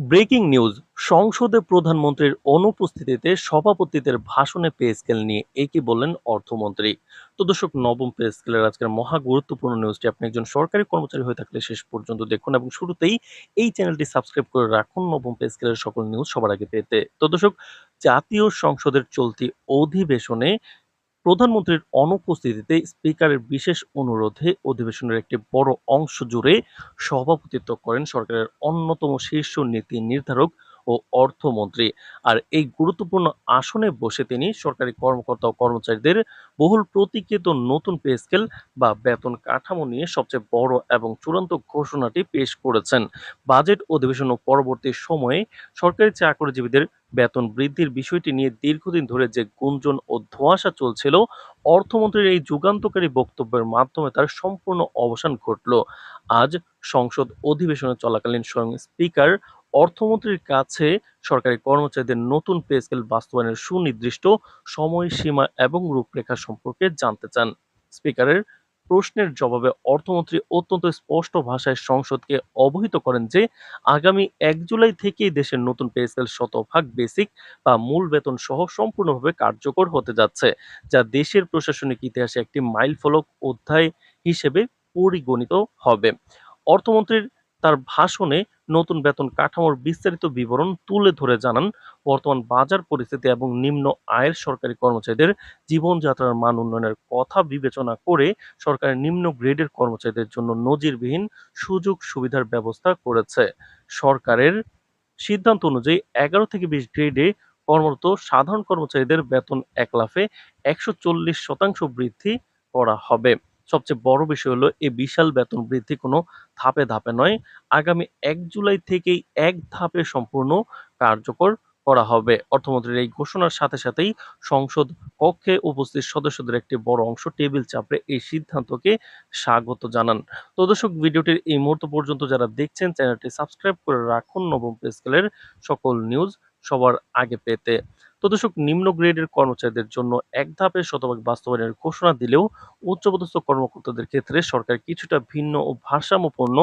Breaking news. সংসদে প্রধানমন্ত্রীর অনুপস্থিতিতে সভাপতিদের ভাষণে পে স্কেল নিয়ে একই বললেন অর্থমন্ত্রী। তো দর্শক, নবম পে স্কেলের আজকের মহা গুরুত্বপূর্ণ নিউজটি আপনি একজন সরকারি কর্মচারী হয়ে থাকলে শেষ পর্যন্ত দেখুন এবং শুরুতেই এই চ্যানেলটি সাবস্ক্রাইব করে রাখুন নবম পে স্কেলের সকল নিউজ সবার আগে পেতে। তো দর্শক, জাতীয় সংসদের চলতি অধিবেশনে প্রধানমন্ত্রীর অনুপস্থিতিতে স্পিকারের বিশেষ অনুরোধে অধিবেশনের একটি বড় অংশ জুড়ে সভাপতিত্ব করেন সরকারের অন্যতম শীর্ষ নীতি নির্ধারক ও অর্থমন্ত্রী। আর এই গুরুত্বপূর্ণ আসনে বসে তিনি সরকারি কর্মকর্তা ও কর্মচারীদের বহুল প্রতীক্ষিত নতুন পে স্কেল বা বেতন কাঠামো নিয়ে সবচেয়ে বড় এবং চূড়ান্ত ঘোষণাটি পেশ করেছেন। বাজেট অধিবেশন ও পরবর্তী সময়ে সরকারি চাকরিজীবীদের বেতন বৃদ্ধির বিষয়টি নিয়ে দীর্ঘদিন ধরে যে গুঞ্জন ও ধোঁয়াশা চলছিল, অর্থমন্ত্রীর এই যুগান্তকারী বক্তব্যের মাধ্যমে তার সম্পূর্ণ অবসান ঘটল। আজ সংসদ অধিবেশনে চলাকালীন স্বয়ং স্পিকার অর্থমন্ত্রীর কাছে সরকারি কর্মচারীদের নতুন পে স্কেল বাস্তবায়নের সুনির্দিষ্ট সময়সীমা এবং রূপরেখা সম্পর্কে জানতে চান। স্পিকারের প্রশ্নের জবাবে অর্থমন্ত্রী অত্যন্ত স্পষ্ট ভাষায় সংসদকে অবহিত করেন যে আগামী ১ জুলাই থেকেই দেশের নতুন পে স্কেল শতভাগ বেসিক বা মূল বেতন সহ সম্পূর্ণভাবে কার্যকর হতে যাচ্ছে, যা দেশের প্রশাসনিক ইতিহাসে একটি মাইলফলক অধ্যায় হিসেবে পরিগণিত হবে। অর্থমন্ত্রীর তার ভাষণে নতুন বেতন কাঠামোর বিস্তারিত বিবরণ তুলে ধরে জানান, বর্তমান বাজার পরিস্থিতি এবং নিম্ন আয়ের সরকারি কর্মচারীদের জীবনযাত্রার মান উন্নয়নের কথা বিবেচনা করে সরকারের নিম্ন গ্রেডের কর্মচারীদের জন্য নজিরবিহীন সুযোগ সুবিধার ব্যবস্থা করেছে। সরকারের সিদ্ধান্ত অনুযায়ী ১১ থেকে ২০ গ্রেডে কর্মরত সাধারণ কর্মচারীদের বেতন এক লাফে ১৪০% বৃদ্ধি করা হবে। সবচেয়ে বড় বিষয় হলো এই বিশাল বেতন বৃদ্ধি কোনো ধাপে ধাপে নয়, আগামী ১ জুলাই থেকেই এক ধাপে সম্পূর্ণ কার্যকর করা হবে। অর্থমন্ত্রীর এই ঘোষণার সাথে সাথেই সংসদ কক্ষে উপস্থিত সদস্যদের একটি বড় অংশ টেবিল চাপড়ে এই সিদ্ধান্তকে স্বাগত জানান। তো দর্শক, ভিডিওটির এই মুহূর্ত পর্যন্ত যারা দেখছেন চ্যানেলটি সাবস্ক্রাইব করে রাখুন নবম পে স্কেলের সকল নিউজ সবার আগে পেতে। তো দর্শক, নিম্ন গ্রেডের কর্মচারীদের জন্য এক ধাপে শতভাগ বাস্তবায়নের ঘোষণা দিলেও উচ্চপদস্থ কর্মকর্তাদের ক্ষেত্রে সরকার কিছুটা ভিন্ন ও ভারসাম্যপূর্ণ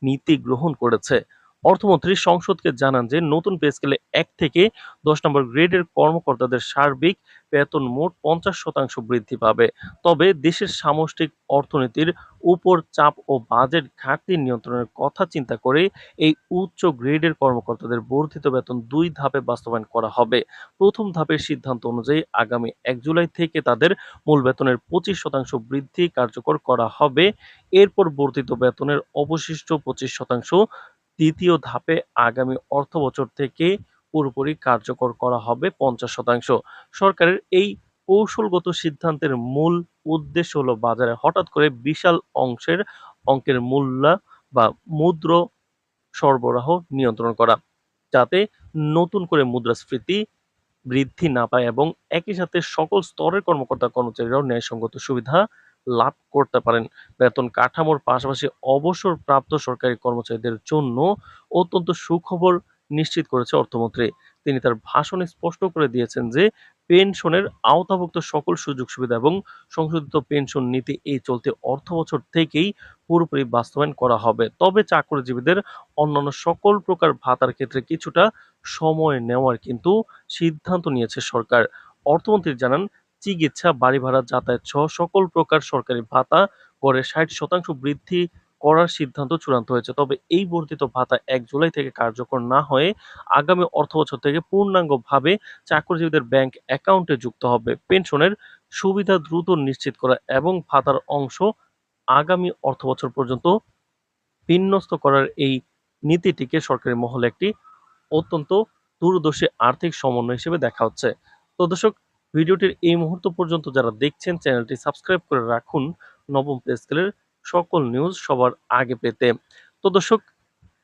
নীতি গ্রহণ করেছে। অর্থমন্ত্রী সংসদকে জানান যে নতুন পে স্কেলে ১ থেকে ১০ নম্বর গ্রেডের কর্মকর্তাদের সার্বিক বেতন মোট ৫০% বৃদ্ধি পাবে। তবে দেশের সামষ্টিক অর্থনীতির উপর চাপ ও বাজেট ঘাটতি নিয়ন্ত্রণের কথা চিন্তা করে এই উচ্চ গ্রেডের কর্মকর্তাদের বর্ধিত বেতন ২ ধাপে বাস্তবায়ন করা হবে। প্রথম ধাপের সিদ্ধান্ত অনুযায়ী আগামী ১ জুলাই থেকে তাদের মূল বেতনের ২৫% বৃদ্ধি কার্যকর করা হবে। এরপর বর্ধিত বেতনের অবশিষ্ট ২৫% দ্বিতীয় ধাপে আগামী অর্থবছর থেকে পুরোপুরি কার্যকর করা হবে ৫০%। সরকারের এই কৌশলগত সিদ্ধান্তের মূল উদ্দেশ্য হলো বাজারে হঠাৎ করে বিশাল অঙ্কের বা মুদ্র সরবরাহ নিয়ন্ত্রণ করা, যাতে নতুন করে মুদ্রাস্ফীতি বৃদ্ধি না পায় এবং একই সাথে সকল স্তরের কর্মচারীরাও ন্যায়সঙ্গত সুবিধা লাভ করতে পারেন। বেতন কাঠামোর পাশাপাশি অবসরপ্রাপ্ত সরকারি কর্মচারীদের জন্য অত্যন্ত সুখবর নিশ্চিত করেছে অর্থমন্ত্রী। তিনি তার ভাষণে স্পষ্ট করে দিয়েছেন যে পেনশনের আওতাভুক্ত সকল সুযোগ সুবিধা এবং সংশোধিত পেনশন নীতি এই চলতি অর্থবছর থেকেই পুরোপুরি বাস্তবায়ন করা হবে। তবে চাকরিজীবীদের অন্যান্য সকল প্রকার ভাতার ক্ষেত্রে কিছুটা সময় নেওয়ার কিন্তু সিদ্ধান্ত নিয়েছে সরকার। অর্থমন্ত্রী জানান, চিকিৎসা, বাড়ি ভাড়া, যাতায়াত সহ সকল প্রকার সরকারি ভাতা গড়ে ৬০% বৃদ্ধি করার সিদ্ধান্ত চূড়ান্ত হয়েছে। তবে এই বর্ধিত ভাতা ১ জুলাই থেকে কার্যকর না হয়ে আগামী অর্থবছর থেকে পূর্ণাঙ্গভাবে চাকরিজীবীদের ব্যাংক অ্যাকাউন্টে যুক্ত হবে। পেনশনের সুবিধা দ্রুত নিশ্চিত করা এবং ভাতার অংশ আগামী অর্থবছর পর্যন্ত বিন্যস্ত করার এই নীতিটিকে সরকারি মহলে একটি অত্যন্ত দূরদর্শী আর্থিক সমন্বয় হিসেবে দেখা হচ্ছে। তো দর্শক, ভিডিওটির এই মুহূর্ত পর্যন্ত যারা দেখছেন চ্যানেলটি সাবস্ক্রাইব করে রাখুন নবম পে স্কেলের সকল নিউজ সবার আগে পেতে। তো দর্শক,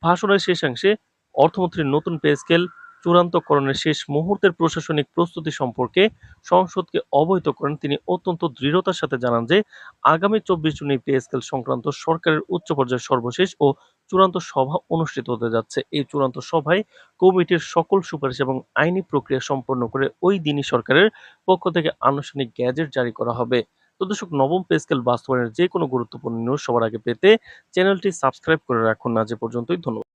ভাষণের শেষাংশে অর্থমন্ত্রীর নতুন পে স্কেল চূড়ান্তকরণের শেষ মুহূর্তের প্রশাসনিক প্রস্তুতি সম্পর্কে সংসদকে অবহিত করেন। তিনি অত্যন্ত দৃঢ়তার সাথে জানান যে আগামী ২৪ জুন এই পে স্কেল সংক্রান্ত সরকারের উচ্চ পর্যায়ের সর্বশেষ ও চূড়ান্ত সভা অনুষ্ঠিত হতে যাচ্ছে। এই চূড়ান্ত সভায় কমিটির সকল সুপারিশ এবং আইনি প্রক্রিয়া সম্পন্ন করে ওই দিনই সরকারের পক্ষ থেকে আনুষ্ঠানিক গ্যাজেট জারি করা হবে। তো দর্শক, নবম পে স্কেল বাস্তবায়নের যে কোনো গুরুত্বপূর্ণ নিউজ সবার আগে পেতে চ্যানেলটি সাবস্ক্রাইব করে রাখুন। আজ এ পর্যন্তই। ধন্যবাদ।